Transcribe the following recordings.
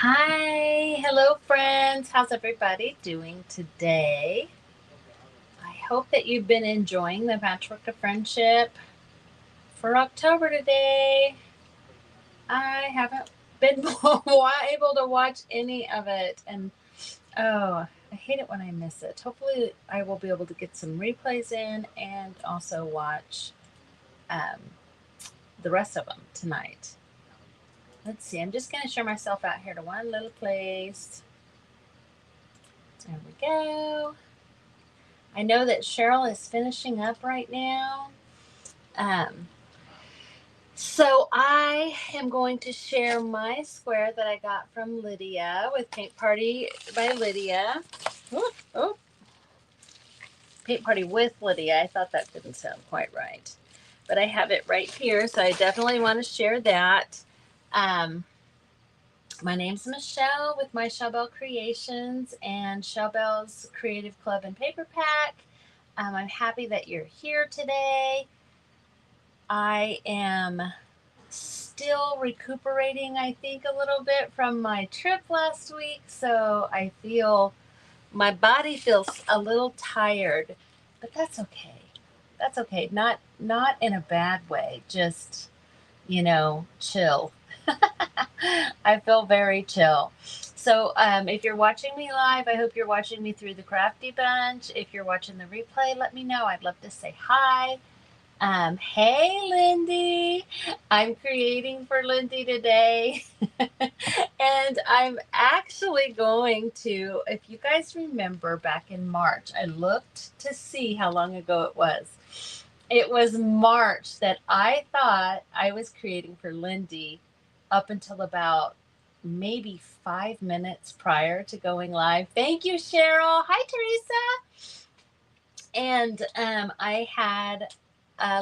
Hi, hello friends. How's everybody doing today? I hope that you've been enjoying the Patchwork of Friendship for October today. I haven't been able to watch any of it, and oh, I hate it when I miss it. Hopefully, I will be able to get some replays in and also watch um, the rest of them tonight. Let's see, I'm just going to share myself out here to one little place. There we go. I know that Cheryl is finishing up right now. Um, so I am going to share my square that I got from Lydia with Paint Party by Lydia. Oh, oh, Paint Party with Lydia. I thought that didn't sound quite right. But I have it right here, so I definitely want to share that. Um, my name's Michele with my Belle Creations and Belle's Creative Club and Paper Pack. I'm happy that you're here today. I am still recuperating, I think, a little bit from my trip last week. So I feel my body feels a little tired, but that's okay. That's okay. Not in a bad way, just, chill. I feel very chill. So if you're watching me live, I hope you're watching me through the Crafty Bunch. If you're watching the replay, let me know. I'd love to say hi. Hey, Lindy. I'm creating for Lindy today. And I'm actually going to, if you guys remember back in March, I looked to see how long ago it was. It was March that I thought I was creating for Lindy up until about maybe 5 minutes prior to going live. Thank you, Cheryl. Hi, Teresa. And I had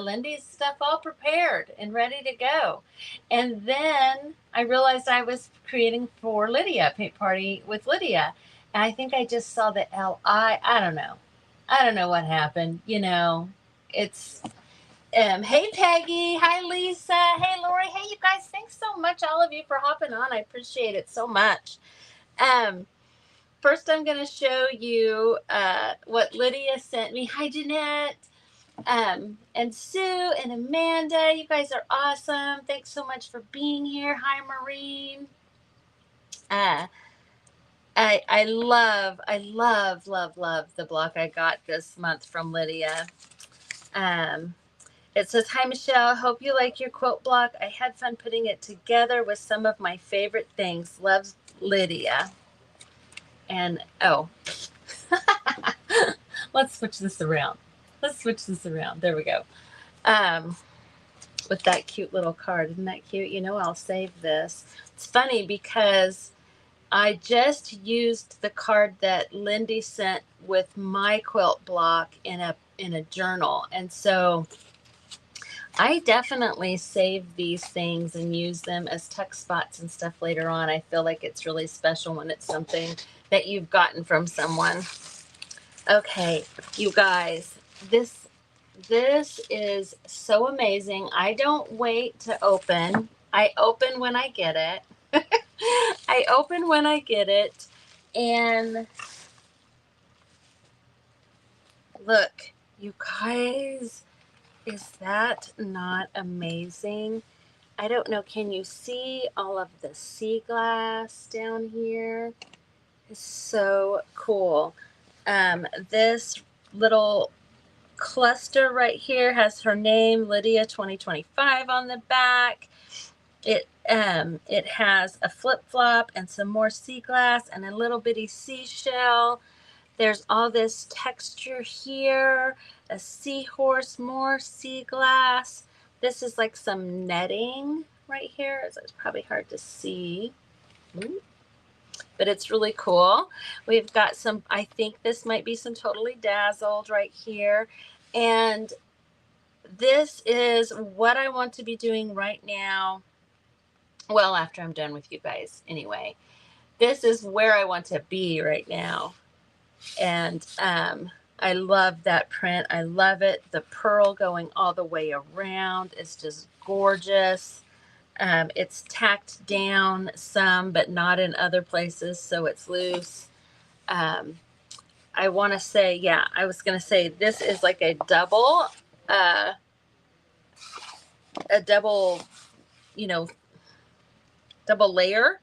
Lindy's stuff all prepared and ready to go. And then I realized I was creating for Lydia, Paint Party with Lydia. And I think I just saw the LI. I don't know. I don't know what happened. It's hey Peggy, hi Lisa, hey Lori, hey you guys, thanks so much all of you for hopping on. I appreciate it so much. First I'm going to show you what Lydia sent me. Hi Jeanette, and Sue and Amanda, you guys are awesome. Thanks so much for being here. Hi Maureen. I love the block I got this month from Lydia. It says, hi, Michele. Hope you like your quote block. I had fun putting it together with some of my favorite things. Loves, Lydia. And, oh, let's switch this around. There we go. With that cute little card. Isn't that cute? I'll save this. It's funny because I just used the card that Lindy sent with my quilt block in a journal. And so I definitely save these things and use them as tuck spots and stuff later on. I feel like it's really special when it's something that you've gotten from someone. Okay, you guys, this is so amazing. I don't wait to open. I open when I get it. I open when I get it. And look, you guys, is that not amazing? I don't know, can you see all of the sea glass down here? It's so cool. This little cluster right here has her name, Lydia 2025, on the back. It has a flip-flop and some more sea glass and a little bitty seashell. There's all this texture here, a seahorse, more sea glass. This is like some netting right here. It's probably hard to see, but it's really cool. We've got some, I think this might be some Totally Dazzled right here. And this is what I want to be doing right now. Well, after I'm done with you guys anyway. This is where I want to be right now. And I love that print. I love it. The pearl going all the way around is just gorgeous. It's tacked down some, but not in other places, so it's loose. I want to say, yeah, I was going to say this is like uh, a double, you know, double layer,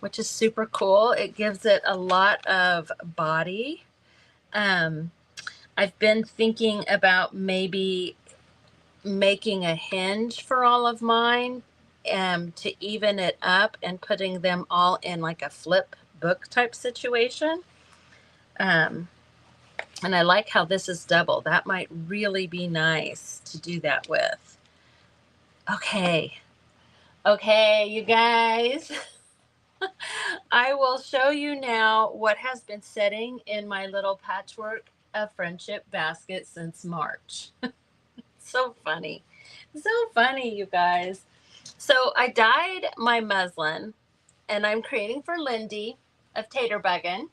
which is super cool. It gives it a lot of body. I've been thinking about maybe making a hinge for all of mine, to even it up and putting them all in like a flip book type situation. And I like how this is double. That might really be nice to do that with. Okay. Okay, you guys. I will show you now what has been sitting in my little Patchwork of Friendship basket since March. So funny. So funny, you guys. So I dyed my muslin, and I'm creating for Lindy of Taterbuggin.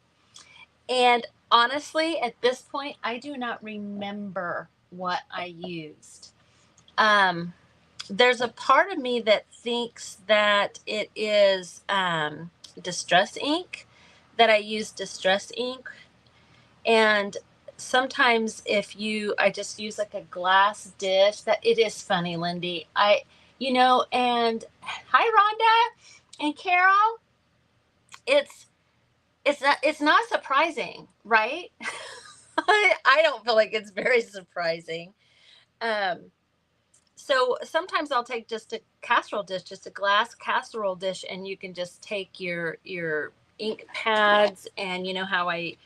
And honestly, at this point, I do not remember what I used. There's a part of me that thinks that it is distress ink, that I use distress ink. And sometimes I just use like a glass dish. That it is funny, Lindy. And hi Rhonda and Carol. It's not surprising, right? I don't feel like it's very surprising. Um, so sometimes I'll take just a casserole dish, just a glass casserole dish, and you can just take your ink pads, and you know how I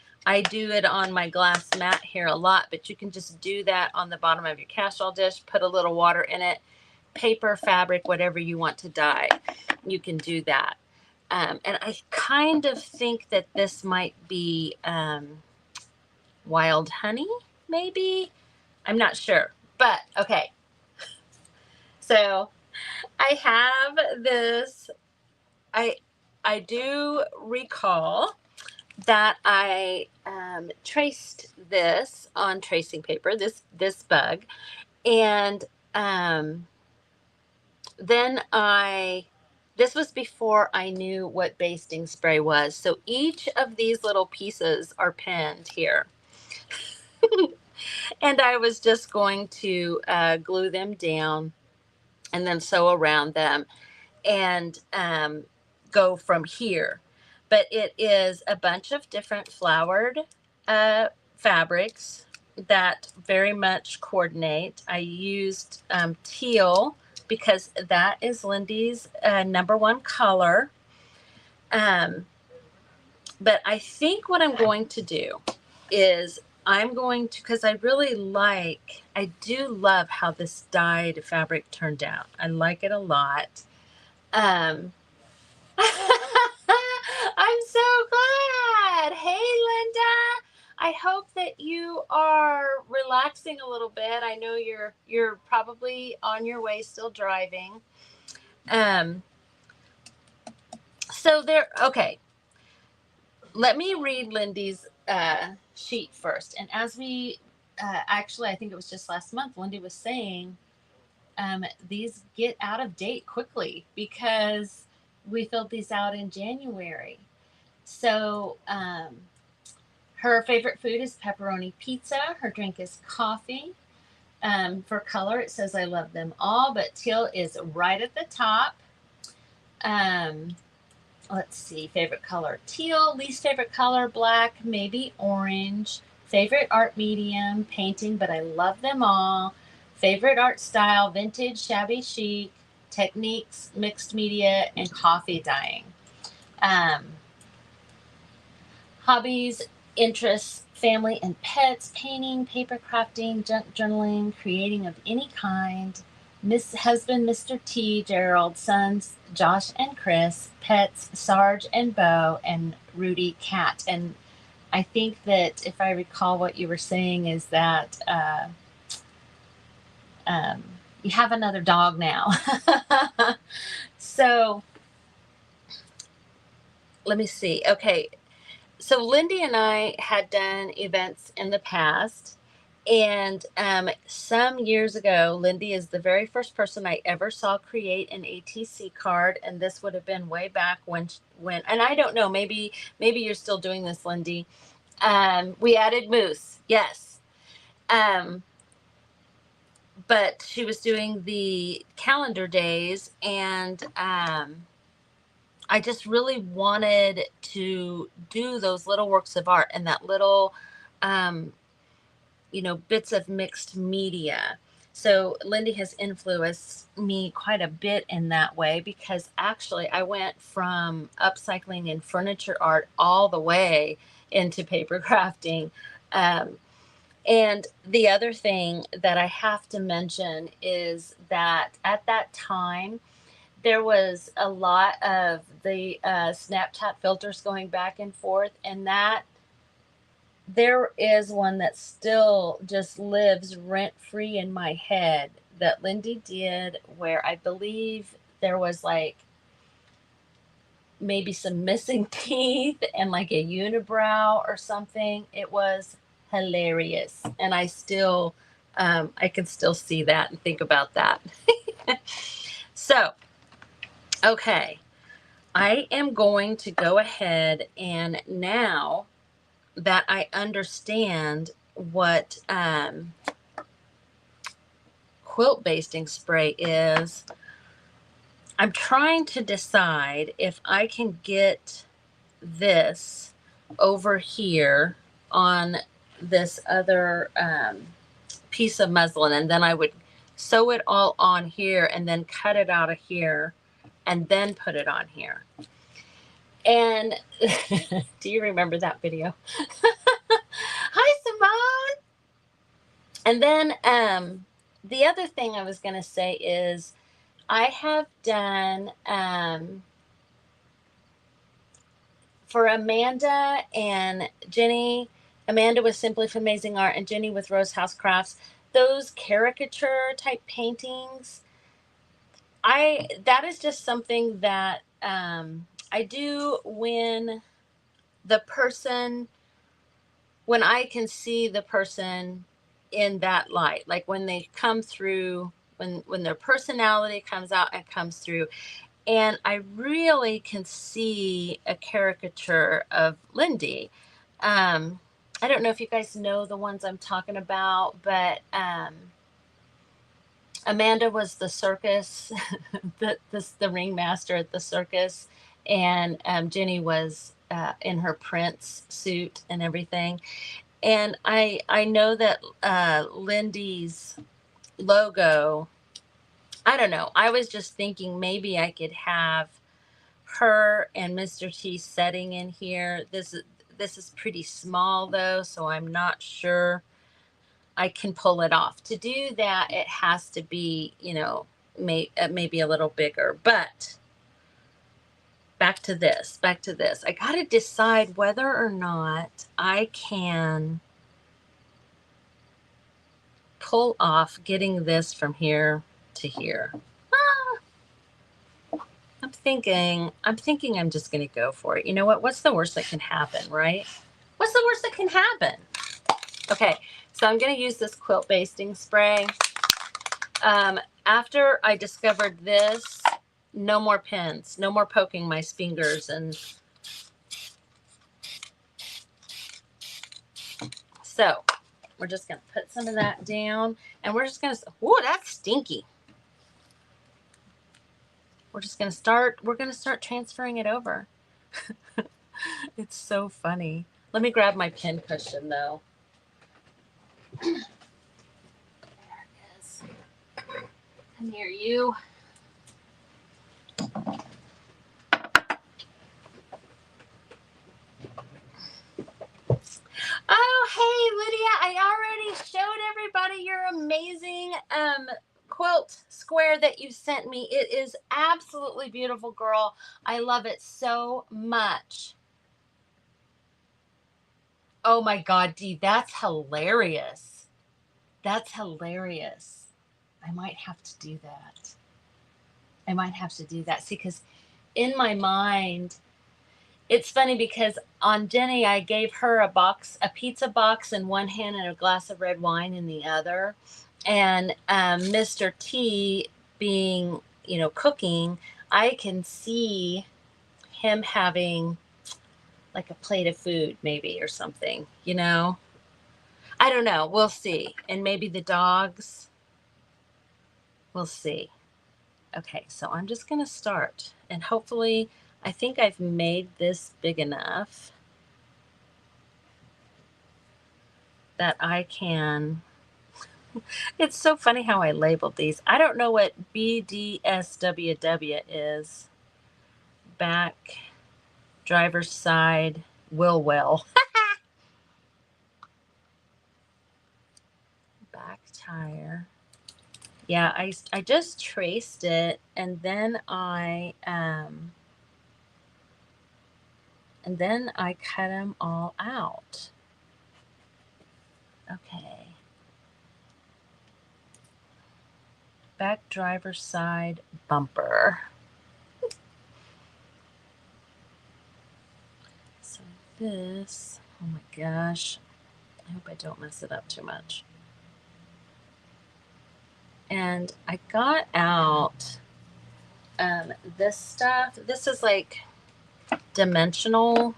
do it on my glass mat here a lot, but you can just do that on the bottom of your casserole dish, put a little water in it, paper, fabric, whatever you want to dye, you can do that. And I kind of think that this might be wild honey, maybe. I'm not sure, but okay. So I have this. I do recall that I traced this on tracing paper. This bug, and then this was before I knew what basting spray was. So each of these little pieces are pinned here. And I was just going to glue them down and then sew around them and go from here. But it is a bunch of different flowered fabrics that very much coordinate. I used teal because that is Lindy's number one color. But I think what I'm going to do is because I do love how this dyed fabric turned out. I like it a lot. I'm so glad. Hey, Linda. I hope that you are relaxing a little bit. I know you're probably on your way still driving. Okay. Let me read Lindy's sheet first. And as actually, I think it was just last month, Lindy was saying, these get out of date quickly because we filled these out in January. So her favorite food is pepperoni pizza. Her drink is coffee. For color, it says I love them all, but teal is right at the top. Let's see, favorite color teal, least favorite color black, maybe orange. Favorite art medium, painting, but I love them all. Favorite art style, vintage, shabby chic, techniques, mixed media, and coffee dyeing. Hobbies, interests, family and pets, painting, paper crafting, junk journaling, creating of any kind. Husband, Mr. T, Gerald, sons, Josh and Chris, pets, Sarge and Bo, and Rudy Cat. And I think that if I recall what you were saying is that you have another dog now. So let me see. Okay. So Lindy and I had done events in the past, And some years ago, Lindy is the very first person I ever saw create an ATC card, and this would have been way back when. And I don't know, maybe you're still doing this, Lindy. We added Moose, yes. Um, but she was doing the calendar days, and I just really wanted to do those little works of art and that little, um, bits of mixed media. So Lindy has influenced me quite a bit in that way, because actually I went from upcycling and furniture art all the way into paper crafting. Um, and the other thing that I have to mention is that at that time, there was a lot of the Snapchat filters going back and forth, and that there is one that still just lives rent free in my head that Lindy did, where I believe there was like maybe some missing teeth and like a unibrow or something. It was hilarious. And I can still see that and think about that. So, okay, I am going to go ahead, and now that I understand what quilt basting spray is, I'm trying to decide if I can get this over here on this other piece of muslin, and then I would sew it all on here and then cut it out of here and then put it on here. And do you remember that video? Hi, Simone. And then the other thing I was going to say is I have done for Amanda and Jenny. Amanda with Simply for Amazing Art and Jenny with Rose House Crafts, those caricature type paintings. That is just something that I do when I can see the person in that light, like when they come through, when their personality comes out and comes through. And I really can see a caricature of Lindy. I don't know if you guys know the ones I'm talking about, but Amanda was the circus, the ringmaster at the circus, and Jenny was in her prince suit and everything. And I know that Lindy's logo, I don't know. I was just thinking maybe I could have her and Mr. T setting in here. This is pretty small though, so I'm not sure I can pull it off. To do that, it has to be, maybe a little bigger. But back to this. I got to decide whether or not I can pull off getting this from here to here. I'm thinking I'm just going to go for it. You know what? What's the worst that can happen, right? What's the worst that can happen? Okay, so I'm going to use this quilt basting spray. After I discovered this, no more pins, no more poking my fingers. And so we're just going to put some of that down, and we're just going to, whoa, that's stinky. We're going to start transferring it over. It's so funny. Let me grab my pin cushion though. There it is. Come here, you. Oh, hey, Lydia. I already showed everybody your amazing quilt square that you sent me. It is absolutely beautiful, girl. I love it so much. Oh my God, Dee, that's hilarious. That's hilarious. I might have to do that. See, because in my mind, It's funny because on Jenny, I gave her a pizza box in one hand and a glass of red wine in the other. And Mr. T being, cooking, I can see him having like a plate of food maybe or something, I don't know. We'll see. And maybe the dogs. We'll see. Okay, so I'm just going to start. And hopefully, I think I've made this big enough that I can. It's so funny how I labeled these. I don't know what BDSWW is. Back, driver's side, will. Back tire. Yeah, I just traced it, and then I cut them all out. Okay. Back driver's side bumper. So this, oh my gosh, I hope I don't mess it up too much. And I got out this stuff. This is like dimensional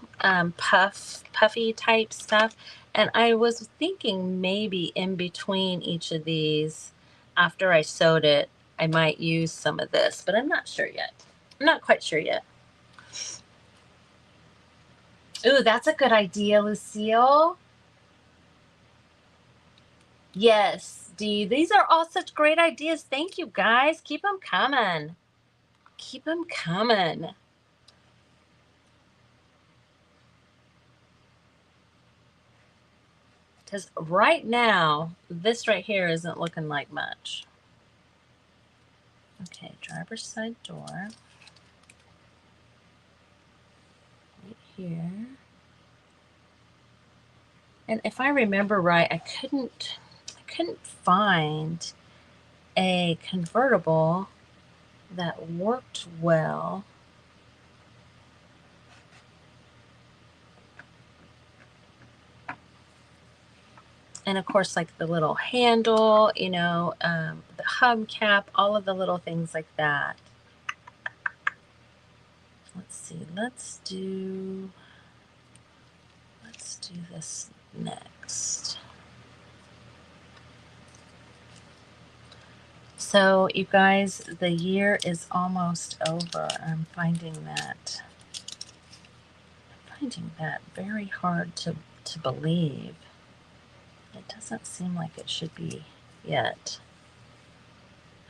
puffy type stuff. And I was thinking maybe in between each of these, after I sewed it, I might use some of this, but I'm not sure yet. I'm not quite sure yet. Ooh, that's a good idea, Lucille. Yes, Dee. These are all such great ideas. Thank you, guys. Keep them coming. Keep them coming. Because right now, this right here isn't looking like much. Okay, driver's side door. Right here. And if I remember right, I couldn't find a convertible that worked well. And of course, like the little handle, the hubcap, all of the little things like that. Let's see, let's do this next. So you guys, the year is almost over. I'm finding that very hard to believe. It doesn't seem like it should be yet.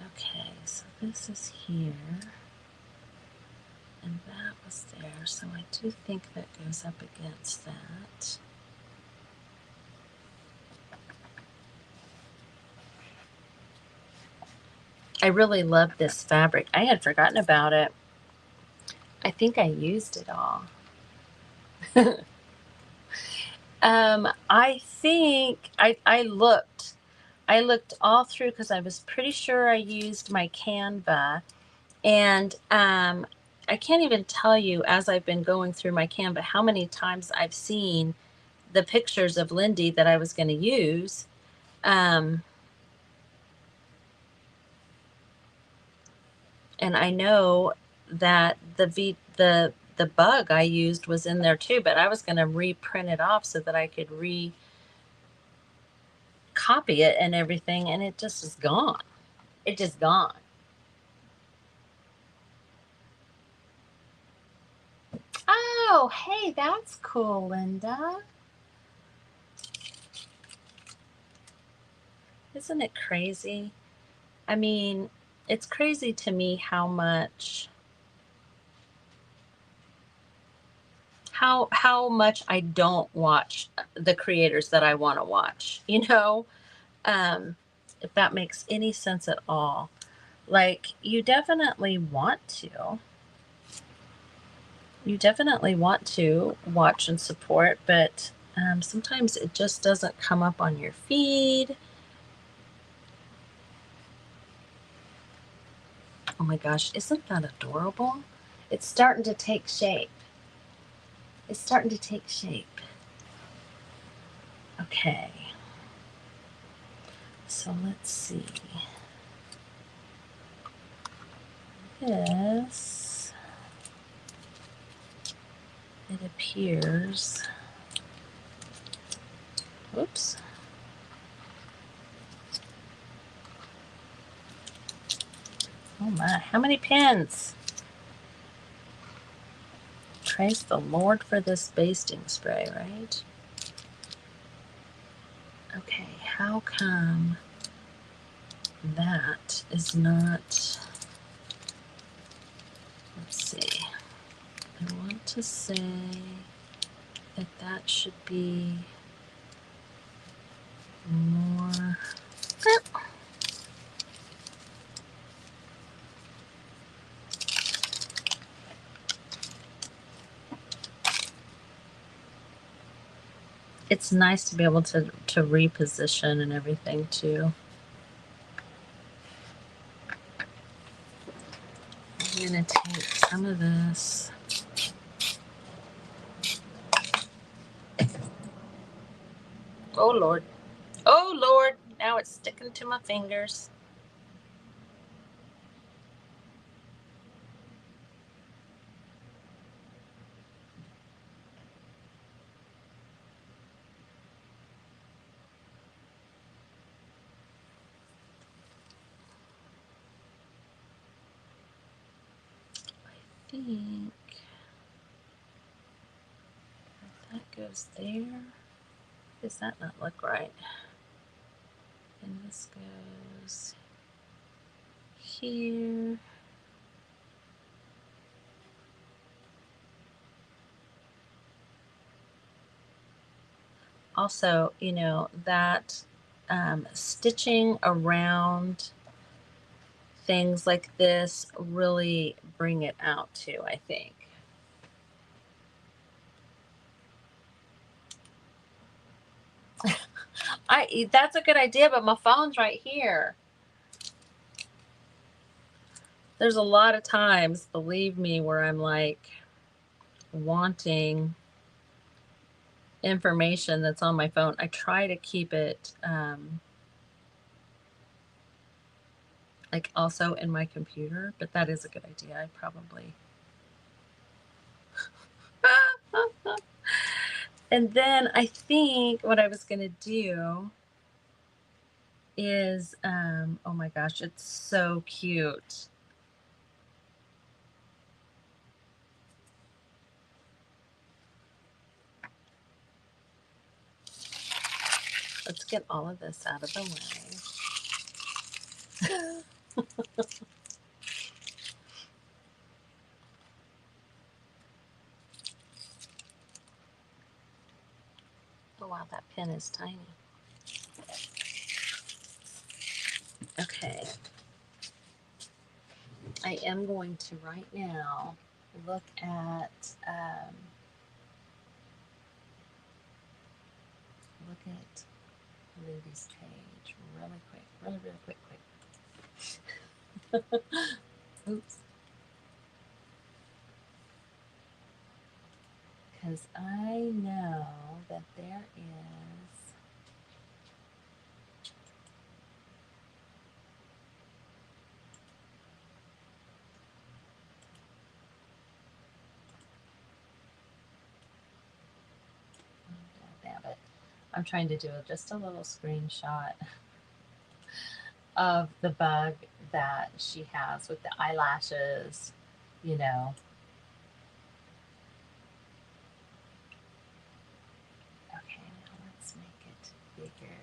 Okay, so this is here. And that was there. So I do think that goes up against that. I really love this fabric. I had forgotten about it. I think I used it all. I think I looked all through because I was pretty sure I used my Canva, and I can't even tell you as I've been going through my Canva how many times I've seen the pictures of Lindy that I was going to use. And I know that the bug I used was in there too, but I was going to reprint it off so that I could copy it and everything, and it just is gone. It just gone. Oh, hey, that's cool, Linda. Isn't it crazy? I mean, it's crazy to me how much I don't watch the creators that I want to watch, if that makes any sense at all. Like, you definitely want to watch and support, but sometimes it just doesn't come up on your feed. Oh my gosh, isn't that adorable? It's starting to take shape. It's starting to take shape. Okay. So let's see. This, it appears, oops. Oh my, how many pins? Praise the Lord for this basting spray, right? Okay, how come that is not, let's see. I want to say that that should be more. It's nice to be able to reposition and everything too. I'm gonna take some of this. Oh Lord. Oh Lord. Now it's sticking to my fingers. I think if that goes there, does that not look right? And this goes here. Also, you know, that stitching around things like this really bring it out too, I think. That's a good idea, but my phone's right here. There's a lot of times, believe me, where I'm like wanting information that's on my phone. I try to keep it like also in my computer, but that is a good idea. I probably. And then I think what I was going to do is, oh my gosh, it's so cute. Let's get all of this out of the way. Oh wow, that pen is tiny. Okay. I am going to right now look at Lindy's page really quick, really quick. Oops. Because I know that there is damn it. I'm trying to do just a little screenshot of the bug that she has with the eyelashes, you know. Okay, now let's make it bigger.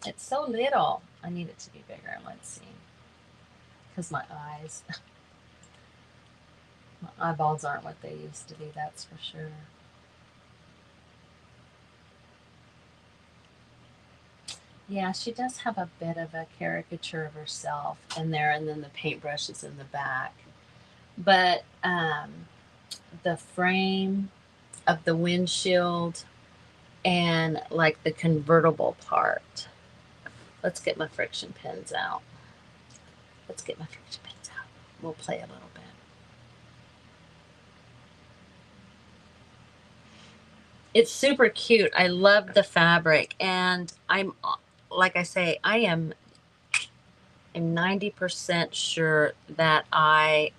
It's so little. I need it to be bigger. Let's see. Because my eyes, my eyeballs aren't what they used to be, that's for sure. Yeah, she does have a bit of a caricature of herself in there, and then the paintbrush is in the back. But the frame of the windshield and like the convertible part. Let's get my friction pins out. Let's get my friction pins out. We'll play a little bit. It's super cute. I love the fabric, and I'm, like I say, I'm 90% sure that I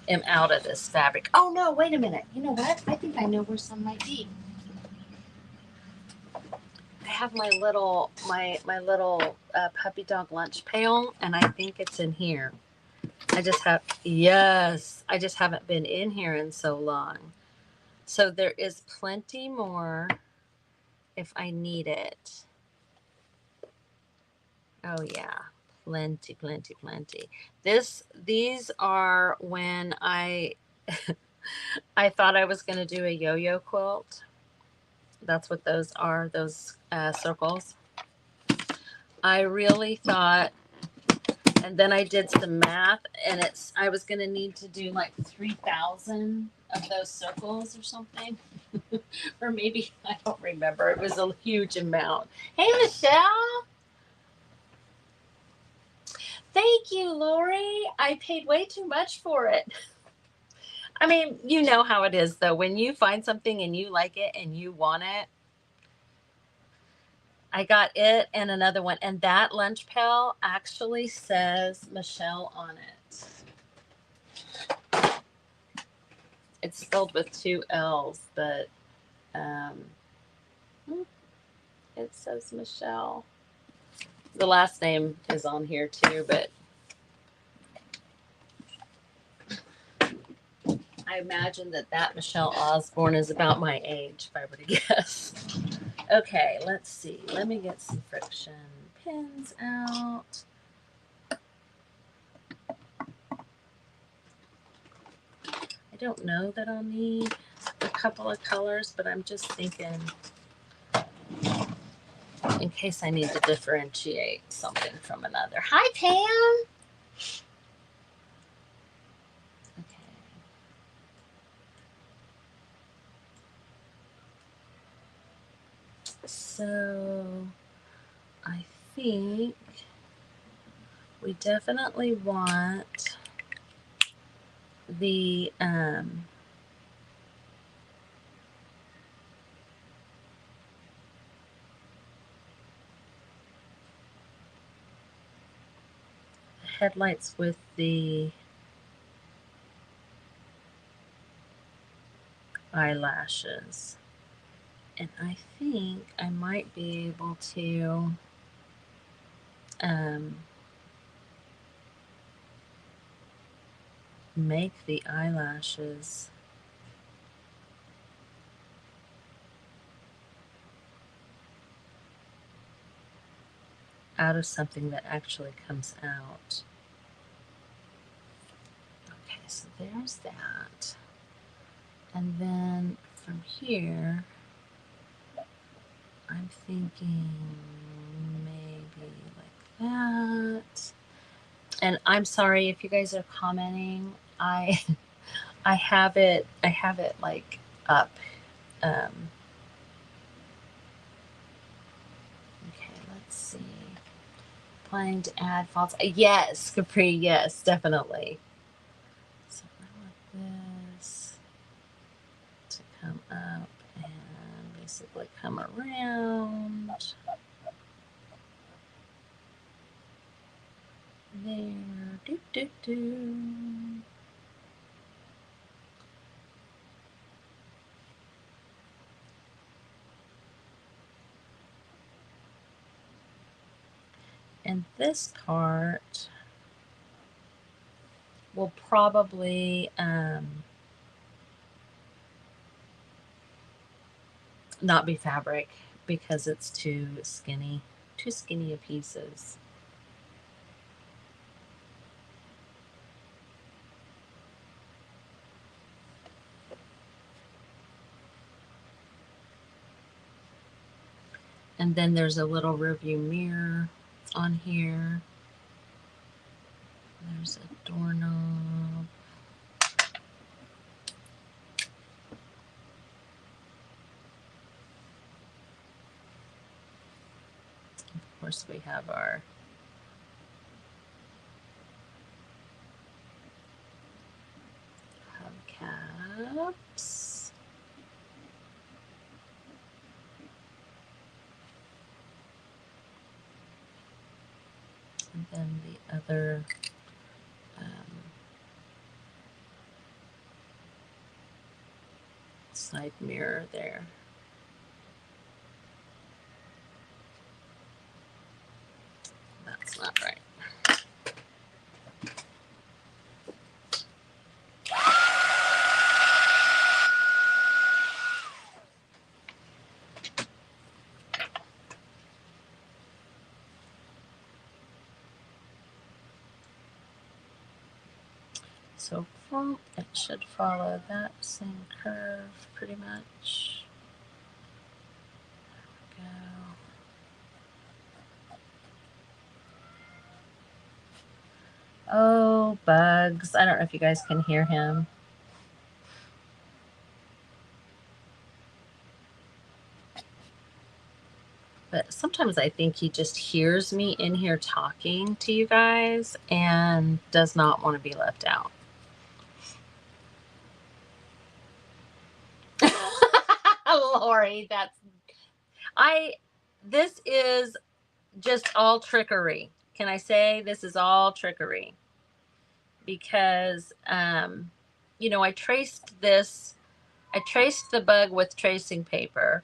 am out of this fabric. Oh no, wait a minute. You know what? I think I know where some might be. I have my little puppy dog lunch pail, and I think it's in here. I just haven't been in here in so long. So there is plenty more if I need it. Oh yeah, plenty. These are when I I thought I was going to do a yo-yo quilt. That's what those are, those circles. I really thought, and then I did some math, and I was going to need to do like 3,000 of those circles or something. Or maybe, I don't remember. It was a huge amount. Hey, Michelle. Thank you, Lori. I paid way too much for it. I mean, you know how it is, though. When you find something and you like it and you want it, I got it and another one. And that lunch pail actually says Michele on it. It's spelled with 2 L's, but it says Michele. The last name is on here too, but I imagine that Michele Osborne is about my age, if I were to guess. Okay, let's see. Let me get some friction pins out. I don't know that I'll need a couple of colors, but I'm just thinking in case I need to differentiate something from another. Hi, Pam. Okay. So I think we definitely want the headlights with the eyelashes. And I think I might be able to make the eyelashes out of something that actually comes out. Okay, so there's that. And then from here, I'm thinking maybe like that. And I'm sorry if you guys are commenting. I have it like up. Okay, let's see. Planning to add false. Yes, Capri. Yes, definitely. So I want this to come up and basically come around there. Do do do. And this part will probably not be fabric because it's too skinny of pieces. And then there's a little rear view mirror on here. There's a doorknob. Of course, we have our Oops. And then the other side mirror there. That's not right. So it should follow that same curve pretty much. There we go. Oh, bugs. I don't know if you guys can hear him. But sometimes I think he just hears me in here talking to you guys and does not want to be left out. Lori, this is just all trickery. Can I say this is all trickery? Because, you know, I traced the bug with tracing paper,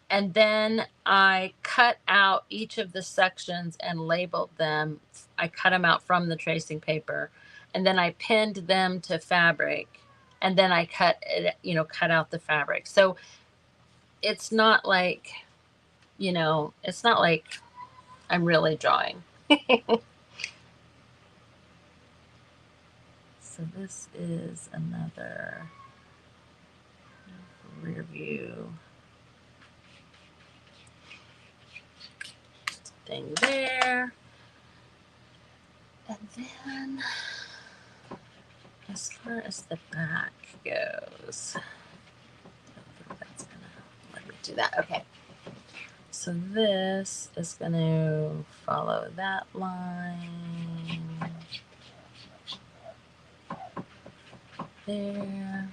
and then I cut out each of the sections and labeled them. I cut them out from the tracing paper, and then I pinned them to fabric, and then I cut out the fabric. So it's not like, it's not like I'm really drawing. So this is another rear view thing there. And then as far as the back goes, I think that's gonna let me do that. Okay. So this is going to follow that line there.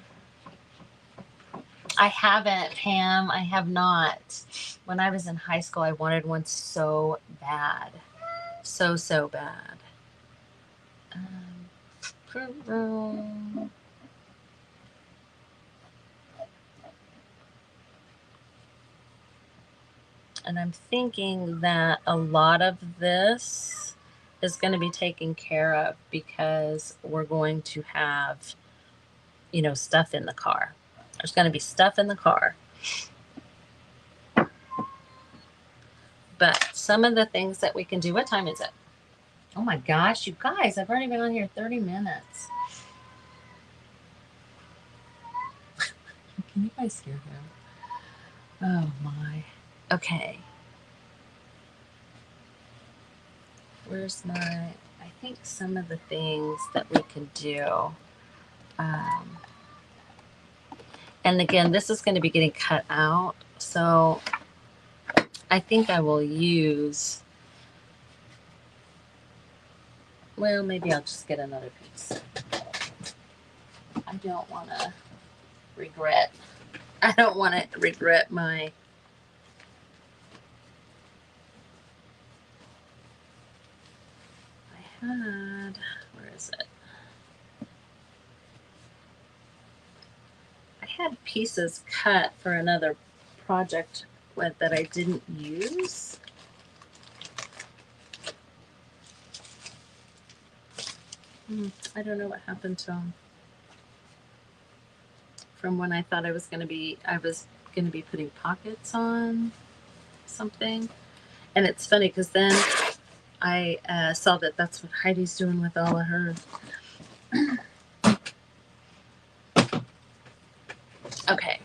I haven't, Pam. I have not. When I was in high school, I wanted one so bad. So bad. And I'm thinking that a lot of this is going to be taken care of because we're going to have, stuff in the car. There's going to be stuff in the car. But some of the things that we can do, what time is it? Oh my gosh, you guys, I've already been on here 30 minutes. Can you guys hear him? Oh my. Okay. Where's I think some of the things that we can do. And again, this is going to be getting cut out. So I think I will use, well, maybe I'll just get another piece. I don't want to regret my where is it? I had pieces cut for another project that I didn't use. I don't know what happened to them. From when I thought I was going to be putting pockets on something. And it's funny because then I saw that that's what Heidi's doing with all of her. Okay.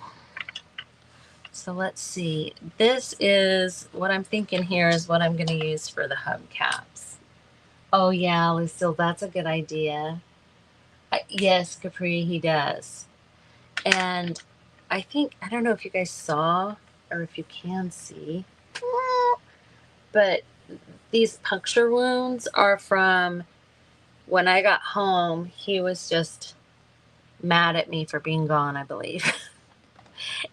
So let's see. This is what I'm thinking here is what I'm going to use for the hubcaps. Oh, yeah, Lucille, that's a good idea. Yes, Capri, he does. And I don't know if you guys saw or if you can see, but these puncture wounds are from when I got home. He was just mad at me for being gone, I believe.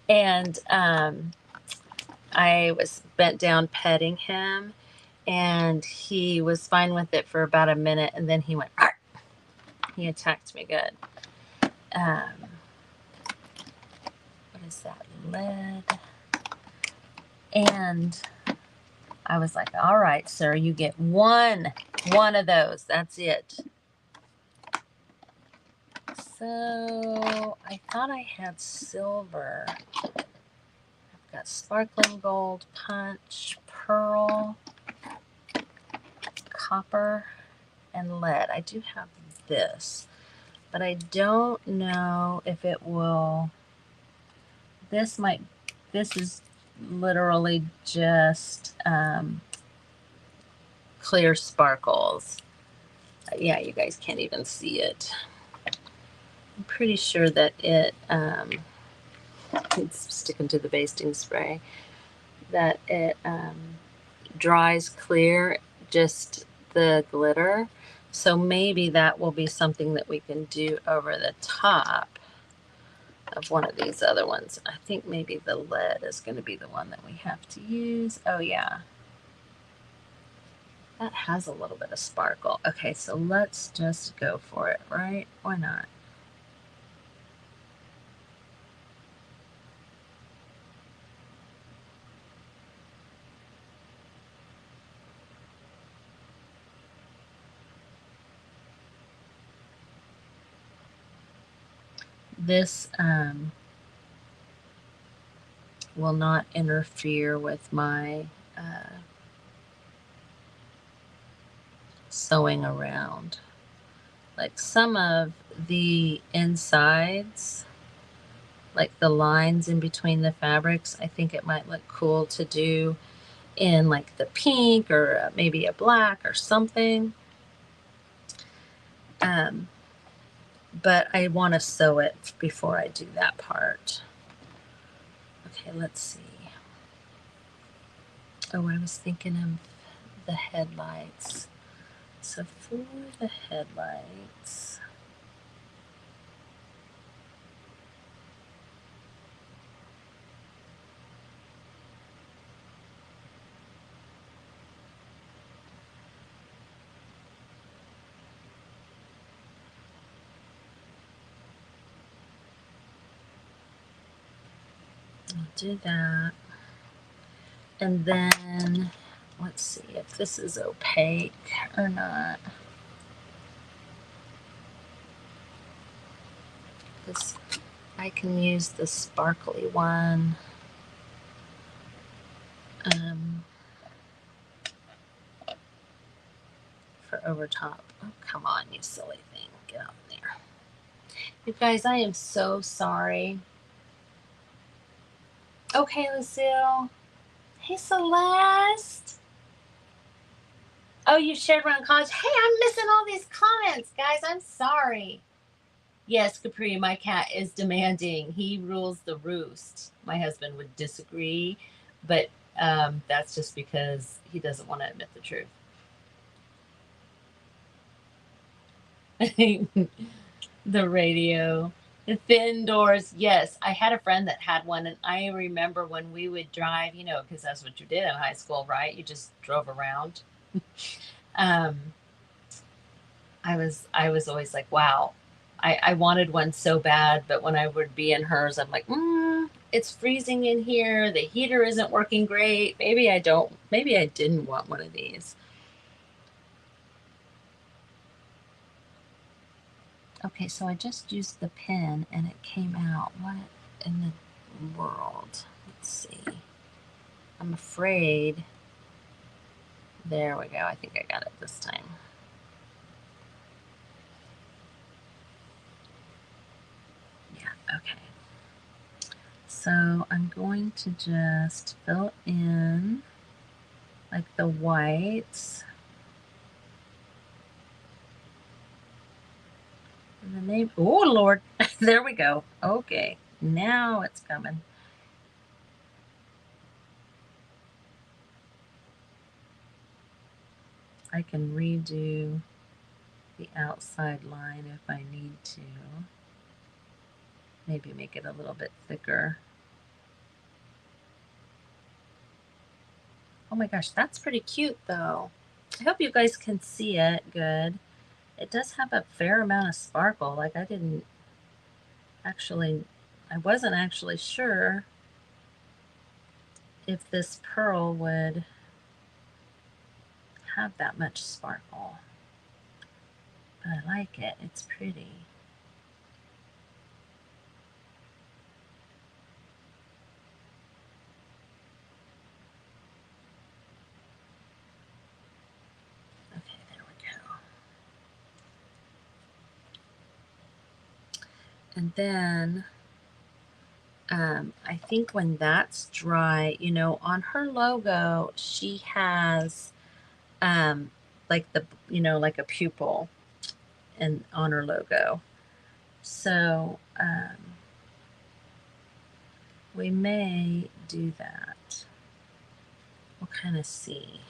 And I was bent down petting him, and he was fine with it for about a minute, and then he went, "Arr!" He attacked me good. What is that? Lead. And I was like, all right, sir, you get one of those. That's it. So I thought I had silver. I've got sparkling gold, punch, pearl, copper, and lead. I do have this, but I don't know if it will. This is literally just clear sparkles. Yeah, you guys can't even see it. I'm pretty sure that it's sticking to the basting spray, that it dries clear, just the glitter. So maybe that will be something that we can do over the top of one of these other ones. I think maybe the lead is going to be the one that we have to use. Oh yeah, that has a little bit of sparkle. Okay, so let's just go for it, right? Why not? This will not interfere with my sewing around. Like some of the insides, like the lines in between the fabrics, I think it might look cool to do in like the pink or maybe a black or something. But I want to sew it before I do that part. Okay, let's see. Oh, I was thinking of the headlights. So for the headlights, I'll do that. And then let's see if this is opaque or not. This, I can use the sparkly one. For over top. Oh, come on, you silly thing. Get out there. You guys, I am so sorry. Okay, Lucille. Hey, Celeste. Oh, you shared around college. Hey, I'm missing all these comments, guys. I'm sorry. Yes, Capri, my cat is demanding. He rules the roost. My husband would disagree, but that's just because he doesn't want to admit the truth. The radio. The thin doors. Yes, I had a friend that had one, and I remember when we would drive, because that's what you did in high school, right? You just drove around. um, I was always like, wow, I wanted one so bad, but when I would be in hers, I'm like, it's freezing in here. The heater isn't working great. Maybe I didn't want one of these. Okay, so I just used the pen and it came out. What in the world? Let's see. I'm afraid. There we go. I think I got it this time. Yeah, okay. So I'm going to just fill in like the whites. And the name, oh Lord, there we go. Okay, now it's coming. I can redo the outside line if I need to. maybe make it a little bit thicker. Oh my gosh, that's pretty cute though. I hope you guys can see it good. It does have a fair amount of sparkle. Like I wasn't actually sure if this pearl would have that much sparkle. But I like it. It's pretty. Okay, there we go. And then I think when that's dry, you know, on her logo, she has like the, you know, like a pupil and on her logo. So we may do that. We'll kind of see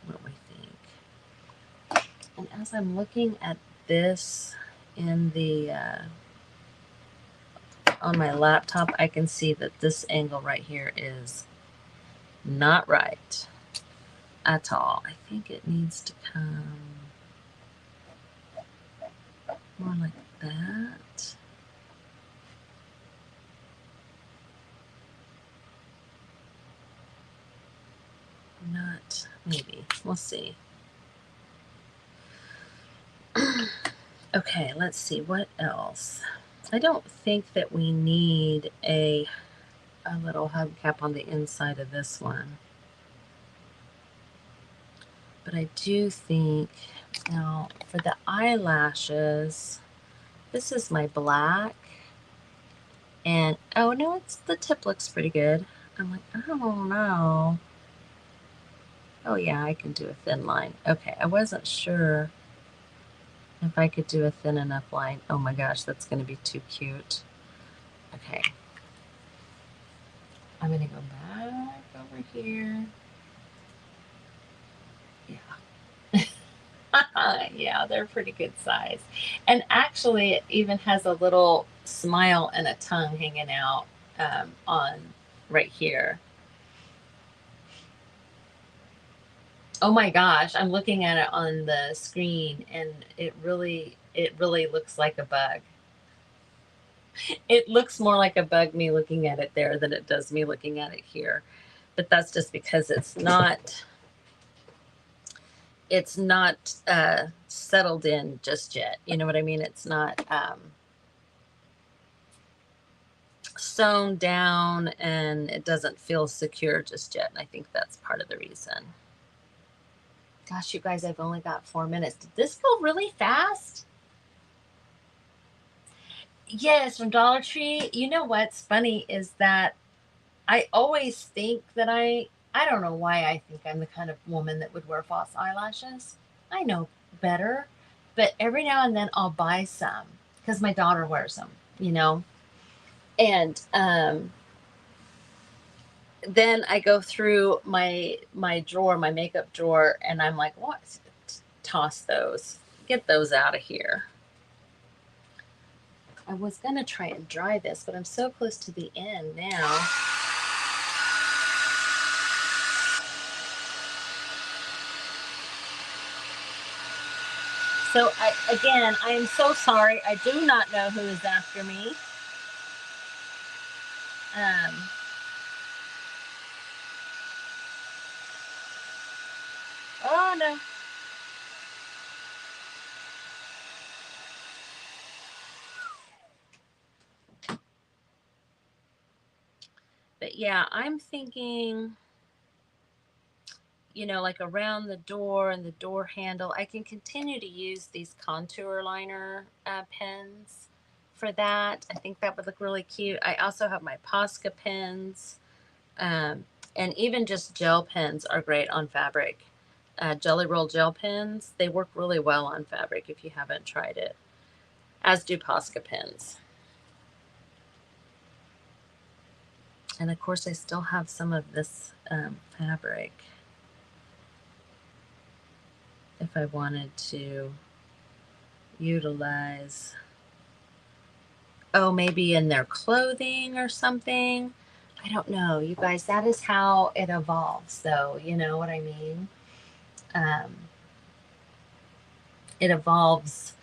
what we think. And as I'm looking at this in the on my laptop, I can see that this angle right here is not right at all. I think it needs to come more like that. Not, maybe. We'll see. Okay, let's see. What else? I don't think that we need a little hubcap on the inside of this one. But I do think, now for the eyelashes, this is my black. And, oh no, the tip looks pretty good. I'm like, I don't know. Oh yeah, I can do a thin line. Okay, I wasn't sure if I could do a thin enough line. Oh my gosh, that's going to be too cute. Okay. I'm going to go back over here. Yeah. Yeah, they're pretty good size. And actually, it even has a little smile and a tongue hanging out on right here. Oh my gosh, I'm looking at it on the screen and it really looks like a bug. It looks more like a bug me looking at it there than it does me looking at it here. But that's just because it's not settled in just yet. You know what I mean? It's not sewn down and it doesn't feel secure just yet. And I think that's part of the reason. Gosh, you guys, I've only got 4 minutes. Did this go really fast? Yes, from Dollar Tree. You know what's funny is that I always think that I don't know why I think I'm the kind of woman that would wear false eyelashes. I know better, but every now and then I'll buy some because my daughter wears them, you know. And then I go through my drawer, my makeup drawer, and I'm like, what? Toss those. Get those out of here. I was gonna try and dry this, but I'm so close to the end now. So I am so sorry. I do not know who is after me. Oh no. But yeah, I'm thinking, you know, like around the door and the door handle, I can continue to use these contour liner pens for that. I think that would look really cute. I also have my Posca pens, and even just gel pens are great on fabric. Jelly Roll gel pens, they work really well on fabric if you haven't tried it, as do Posca pens. And of course, I still have some of this fabric if I wanted to utilize oh, maybe in their clothing or something. I don't know, you guys. That is how it evolves, though. You know what I mean? Um, it evolves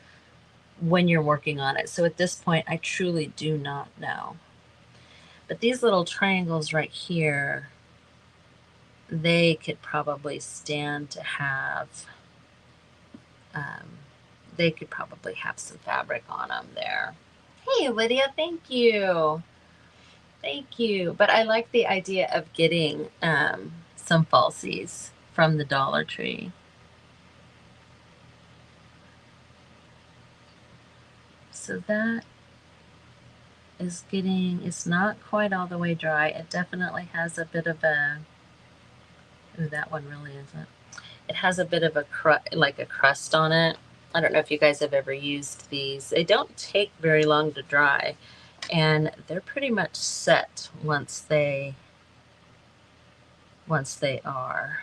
when you're working on it. So at this point, I truly do not know. But these little triangles right here, they could probably stand to have, um, they could probably have some fabric on them there. Hey, Lydia, thank you. Thank you. But I like the idea of getting some falsies from the Dollar Tree. So that is getting, it's not quite all the way dry. It definitely has a bit of a, ooh, that one really isn't. It has a bit of a like a crust on it. I don't know if you guys have ever used these. They don't take very long to dry, and they're pretty much set once they are.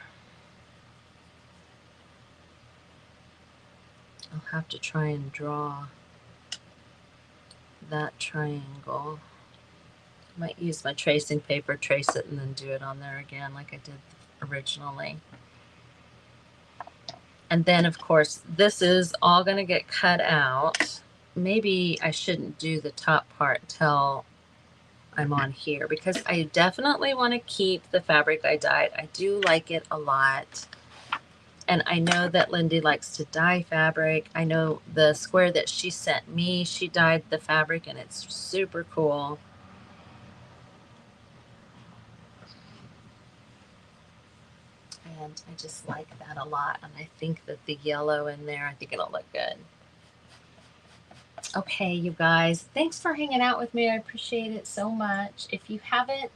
I'll have to try and draw that triangle. I might use my tracing paper, trace it, and then do it on there again like I did originally. And then, of course, this is all going to get cut out. Maybe I shouldn't do the top part till I'm on here, because I definitely want to keep the fabric I dyed. I do like it a lot. And I know that Lindy likes to dye fabric. I know the square that she sent me, she dyed the fabric, and it's super cool. And I just like that a lot. And I think that the yellow in there, I think it'll look good. Okay, you guys, thanks for hanging out with me. I appreciate it so much. If you haven't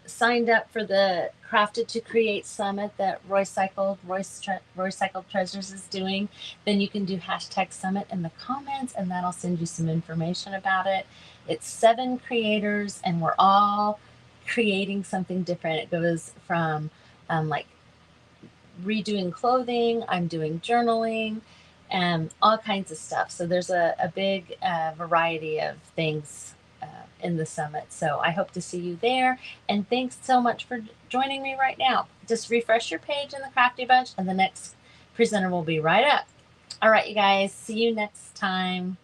signed up for the Crafted to Create Summit that Royce Cycled Treasures is doing, then you can do #summit in the comments, and that'll send you some information about it. It's 7 creators, and we're all creating something different. It goes from like redoing clothing, I'm doing journaling, and all kinds of stuff. So there's a big variety of things in the summit. So I hope to see you there. And thanks so much for joining me right now. Just refresh your page in the Crafty Bunch, and the next presenter will be right up. All right, you guys, see you next time.